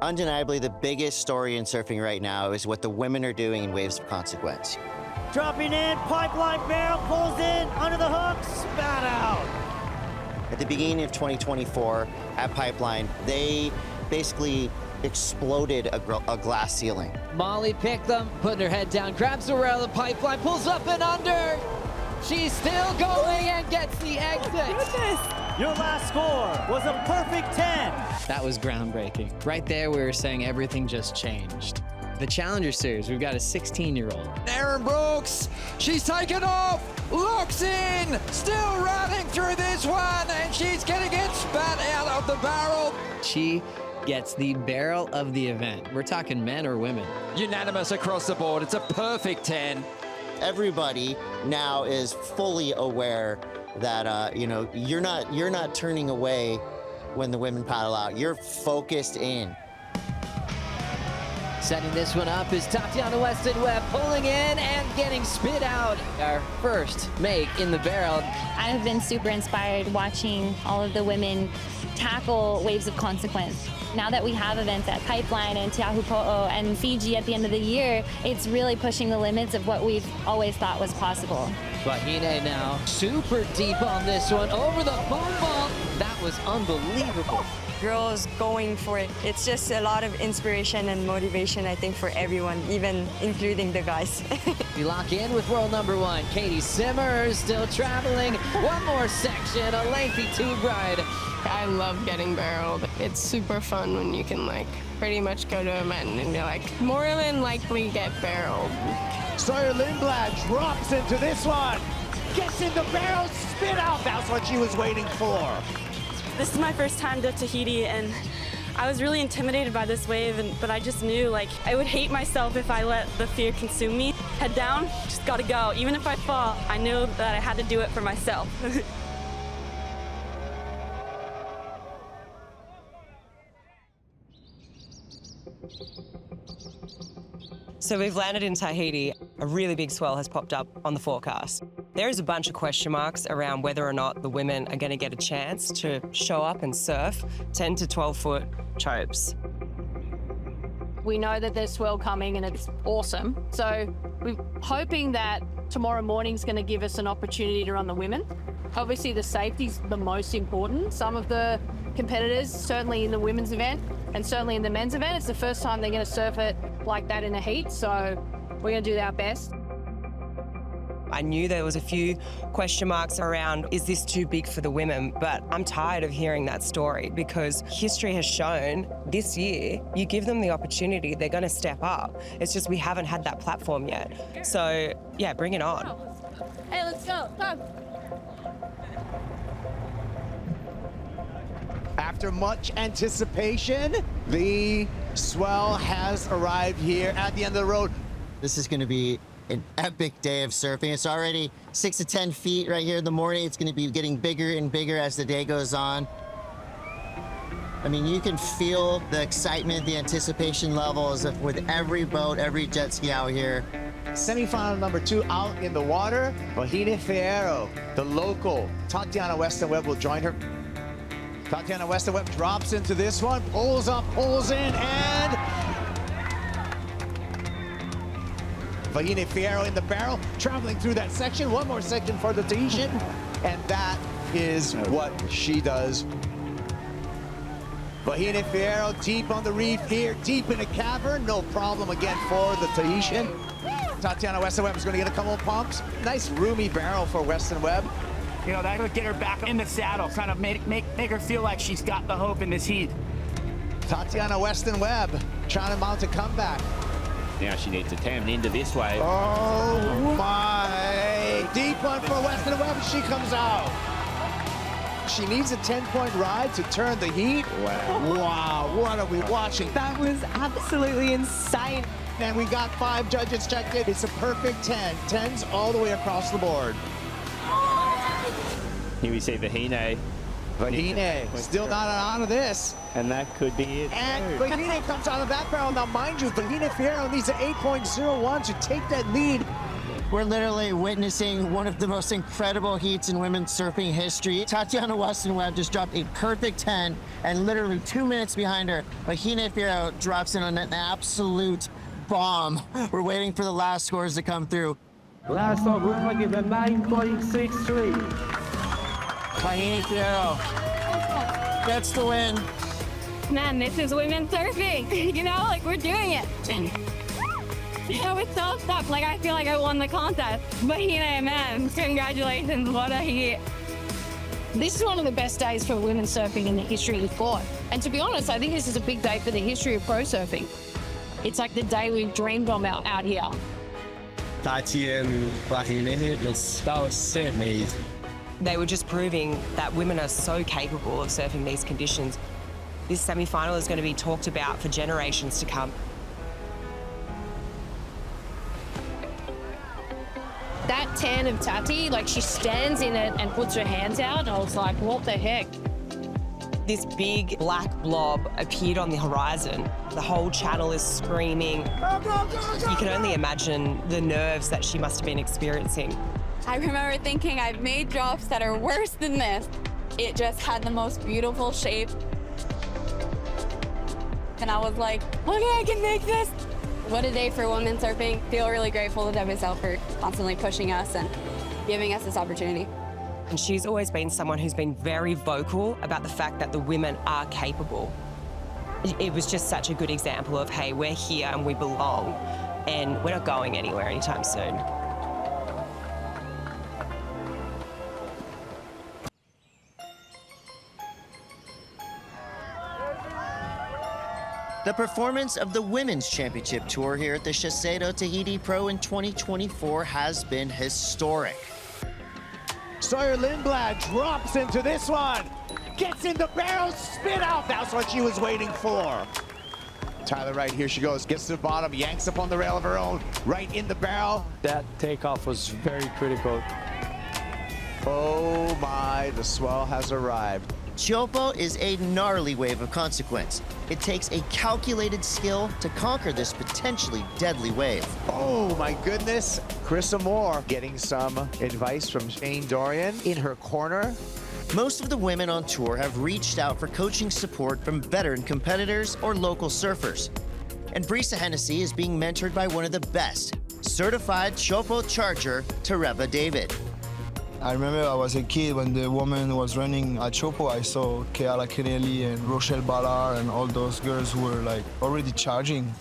Undeniably, the biggest story in surfing right now is what the women are doing in Waves of Consequence. Dropping in, pipeline barrel, pulls in, under the hook, spat out. At the beginning of 2024, at Pipeline, they basically exploded a glass ceiling. Molly picked them, putting her head down, grabs the rail of the pipeline, pulls up and under. She's still going and gets the exit. Your last score was a perfect 10. That was groundbreaking. Right there, we were saying everything just changed. The Challenger Series, we've got a 16-year-old. Erin Brooks, she's taken off, looks in, still running through this one, and she's gonna get spat out of the barrel. She gets the barrel of the event. We're talking men or women. Unanimous across the board, it's a perfect 10. Everybody now is fully aware that you're not turning away when the women paddle out. You're focused in. Setting this one up is Tatiana Weston Webb pulling in and getting spit out. Our first make in the barrel. I've been super inspired watching all of the women tackle Waves of Consequence. Now that we have events at Pipeline and Teahupo'o and Fiji at the end of the year, it's really pushing the limits of what we've always thought was possible. Vahine now super deep on this one, over the boom ball. That was unbelievable. Girls going for it. It's just a lot of inspiration and motivation, I think, for everyone, even including the guys. We lock in with world number 1, Katie Simmers, still traveling. One more section, a lengthy tube ride. I love getting barreled. It's super fun when you can pretty much go to an event and be like, more than likely get barreled. Sawyer Lindblad drops into this one. Gets in the barrel, spit out. That's what she was waiting for. This is my first time to Tahiti, and I was really intimidated by this wave, but I just knew I would hate myself if I let the fear consume me. Head down, just gotta go. Even if I fall, I knew that I had to do it for myself. So we've landed in Tahiti. A really big swell has popped up on the forecast. There is a bunch of question marks around whether or not the women are going to get a chance to show up and surf 10 to 12-foot chopes. We know that there's swell coming and it's awesome. So we're hoping that tomorrow morning's going to give us an opportunity to run the women. Obviously the safety's the most important. Some of the competitors, certainly in the women's event and certainly in the men's event, it's the first time they're going to surf it like that in a heat. So we're going to do our best. I knew there was a few question marks around, is this too big for the women? But I'm tired of hearing that story because history has shown this year, you give them the opportunity, they're going to step up. It's just we haven't had that platform yet. So yeah, bring it on. Hey, let's go. Come. After much anticipation, the swell has arrived here at the end of the road. This is going to be an epic day of surfing. It's already 6 to 10 feet right here in the morning. It's going to be getting bigger and bigger as the day goes on. I mean, you can feel the excitement, the anticipation levels with every boat, every jet ski out here. Semi-final number 2 out in the water. Vahine Fierro, the local. Tatiana Weston Webb will join her. Tatiana Weston Webb drops into this one, pulls up, pulls in, and Vahine Fierro in the barrel, traveling through that section. One more section for the Tahitian, and that is what she does. Vahine Fierro deep on the reef here, deep in a cavern. No problem again for the Tahitian. Tatiana Weston Webb is going to get a couple of pumps. Nice roomy barrel for Weston Webb. You know, that would get her back in the saddle, kind of make her feel like she's got the hope in this heat. Tatiana Weston Webb trying to mount a comeback. Now she needs to tam into this wave. Oh my! Deep one for Weston Webb, she comes out. She needs a 10-point ride to turn the heat. Wow. Wow, what are we watching? That was absolutely insane. And we got 5 judges checked in. It's a perfect 10. 10s all the way across the board. Here we see Vahine. Vahine still not out of this. And that could be it. And Vahine comes out of that barrel. Now, mind you, Vahine Fiero needs an 8.01 to take that lead. We're literally witnessing one of the most incredible heats in women's surfing history. Tatiana Weston-Webb just dropped a perfect 10, and literally 2 minutes behind her, Vahine Fiero drops in on an absolute bomb. We're waiting for the last scores to come through. Last song, we're going to give a 9.63. Vahine Fiero gets the win. Man, this is women surfing. You know, like we're doing it. So it's so stuck. Like I feel like I won the contest. Vahine, man, congratulations, what a heat. This is one of the best days for women surfing in the history of the sport. And to be honest, I think this is a big day for the history of pro surfing. It's like the day we've dreamed of out here. Tati and Vahine, that was so amazing. They were just proving that women are so capable of surfing these conditions. This semi-final is going to be talked about for generations to come. That tan of Tati, like she stands in it and puts her hands out, and I was like, what the heck? This big black blob appeared on the horizon. The whole channel is screaming. You can only imagine the nerves that she must have been experiencing. I remember thinking I've made drops that are worse than this. It just had the most beautiful shape. And I was like, okay, I can make this. What a day for women surfing. Feel really grateful to WSL for constantly pushing us and giving us this opportunity. And she's always been someone who's been very vocal about the fact that the women are capable. It was just such a good example of, hey, we're here and we belong, and we're not going anywhere anytime soon. The performance of the Women's Championship Tour here at the Shiseido Tahiti Pro in 2024 has been historic. Sawyer Lindblad drops into this one. Gets in the barrel, spit out. That's what she was waiting for. Tyler Wright, here she goes. Gets to the bottom, yanks up on the rail of her own. Right in the barrel. That takeoff was very critical. Oh my, the swell has arrived. Teahupo'o is a gnarly wave of consequence. It takes a calculated skill to conquer this potentially deadly wave. Oh my goodness. Carissa Moore getting some advice from Shane Dorian in her corner. Most of the women on tour have reached out for coaching support from veteran competitors or local surfers. And Brisa Hennessy is being mentored by one of the best, certified Teahupo'o charger, Tereva David. I remember I was a kid when the woman was running at Teahupo'o. I saw Keala Kireli and Rochelle Ballard and all those girls who were like already charging.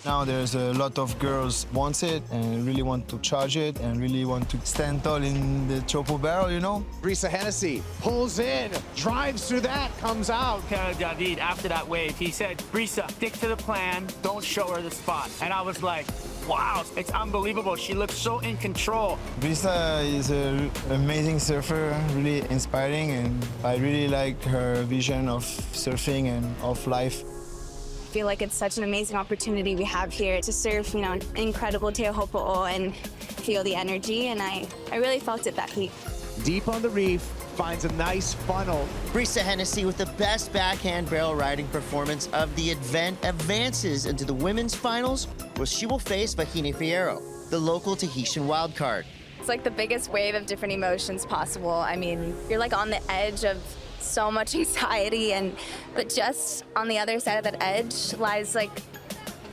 Now there's a lot of girls wants it and really want to charge it and really want to stand tall in the Teahupo'o barrel, you know? Brisa Hennessy pulls in, drives through that, comes out. David, after that wave, he said, Brisa, stick to the plan, don't show her the spot. And I was like, wow, it's unbelievable. She looks so in control. Brisa is an amazing surfer, really inspiring, and I really like her vision of surfing and of life. I feel like it's such an amazing opportunity we have here to surf, you know, incredible Teahupo'o and feel the energy, and I really felt it that heat. Deep on the reef, finds a nice funnel. Brisa Hennessy, with the best backhand barrel riding performance of the event, advances into the women's finals, where she will face Vahine Fierro, the local Tahitian wildcard. It's like the biggest wave of different emotions possible. I mean, you're like on the edge of so much anxiety, but just on the other side of that edge lies like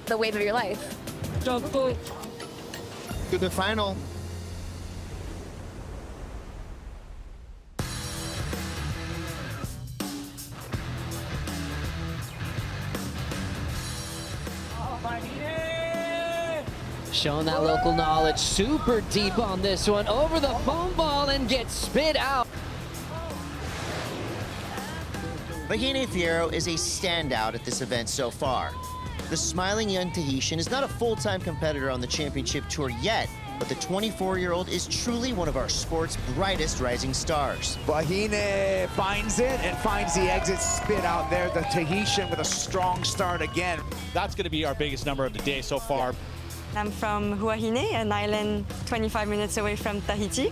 the wave of your life. To the final. Showing that local knowledge, super deep on this one, over the foam ball and gets spit out. Vahine Fiero is a standout at this event so far. The smiling young Tahitian is not a full-time competitor on the championship tour yet, but the 24-year-old is truly one of our sport's brightest rising stars. Vahine finds it and finds the exit spit out there. The Tahitian with a strong start again. That's going to be our biggest number of the day so far. I'm from Huahine, an island 25 minutes away from Tahiti.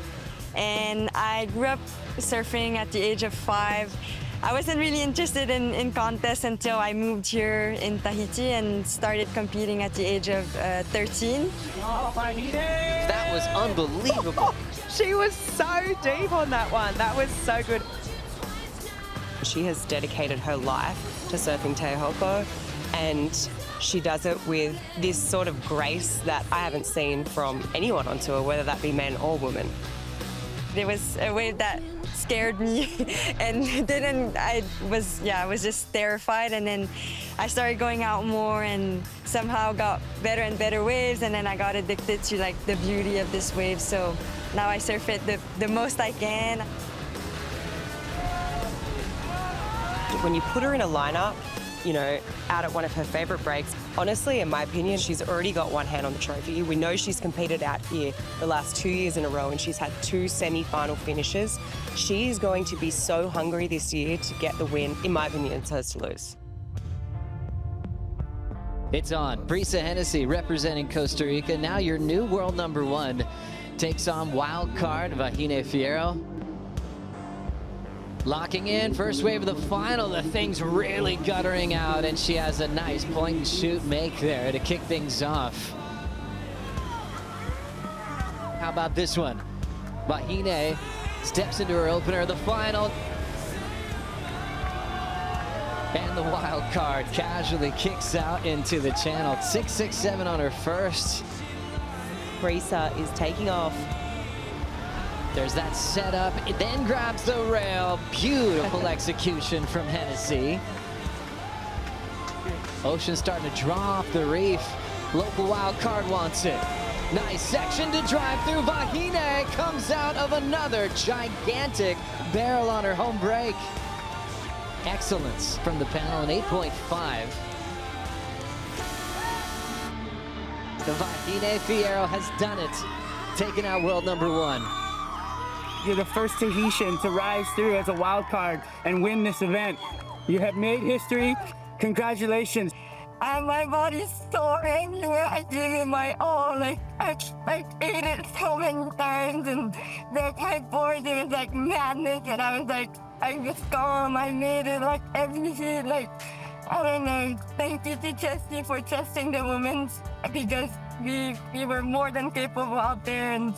And I grew up surfing at the age of 5. I wasn't really interested in contests until I moved here in Tahiti and started competing at the age of 13. That was unbelievable. She was so deep on that one. That was so good. She has dedicated her life to surfing Teahupo'o, and she does it with this sort of grace that I haven't seen from anyone on tour, whether that be men or women. There was a wave that scared me and I was just terrified, and then I started going out more and somehow got better and better waves, and then I got addicted to like the beauty of this wave, so now I surf it the most I can. When you put her in a lineup, you know, out at one of her favorite breaks, honestly, in my opinion, she's already got one hand on the trophy. We know she's competed out here the last 2 years in a row, and she's had 2 semi-final finishes. She is going to be so hungry this year to get the win. In my opinion, it's hers to lose. It's on. Brisa Hennessy representing Costa Rica. Now your new world number 1 takes on Wildcard, Vahine Fierro. Locking in, first wave of the final. The thing's really guttering out, and she has a nice point and shoot make there to kick things off. How about this one? Vahine steps into her opener of the final. And the wild card casually kicks out into the channel. 6.67 on her first. Brisa is taking off. There's that setup, it then grabs the rail. Beautiful execution from Hennessy. Ocean's starting to draw off the reef. Local wild card wants it. Nice section to drive through. Vahine comes out of another gigantic barrel on her home break. Excellence from the panel, an 8.5. The Vahine Fiero has done it, taking out world number 1. You're the first Tahitian to rise through as a wild card and win this event. You have made history. Congratulations. And my body's sore anywhere. I give it my all. Like I ate it so many times, and the kiteboard, it was like madness, and I was like, I just go, I made it like every hit, like, I don't know. Thank you to Chesty for trusting the women, because we were more than capable out there, and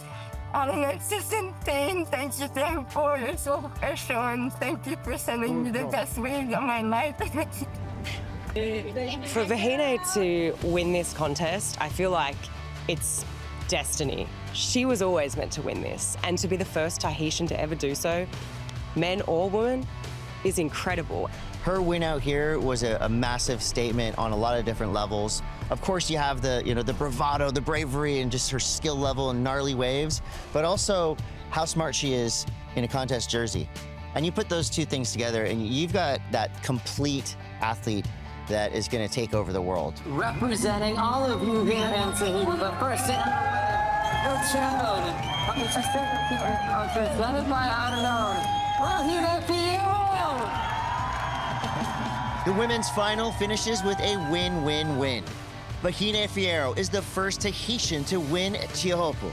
I don't know, it's just insane. Thank you, Teahupo'o, you're so special, and thank you for sending me the best waves of my life. For Vahine to win this contest, I feel like it's destiny. She was always meant to win this, and to be the first Tahitian to ever do so, men or women, is incredible. Her win out here was a massive statement on a lot of different levels. Of course, you have the, the bravado, the bravery, and just her skill level and gnarly waves, but also how smart she is in a contest jersey. And you put those two things together, and you've got that complete athlete that is going to take over the world. Representing all of you here in Tahiti, but first, presented by Vahine Fiero. The women's final finishes with a win-win-win. Vahine Fiero is the first Tahitian to win Teahupo'o.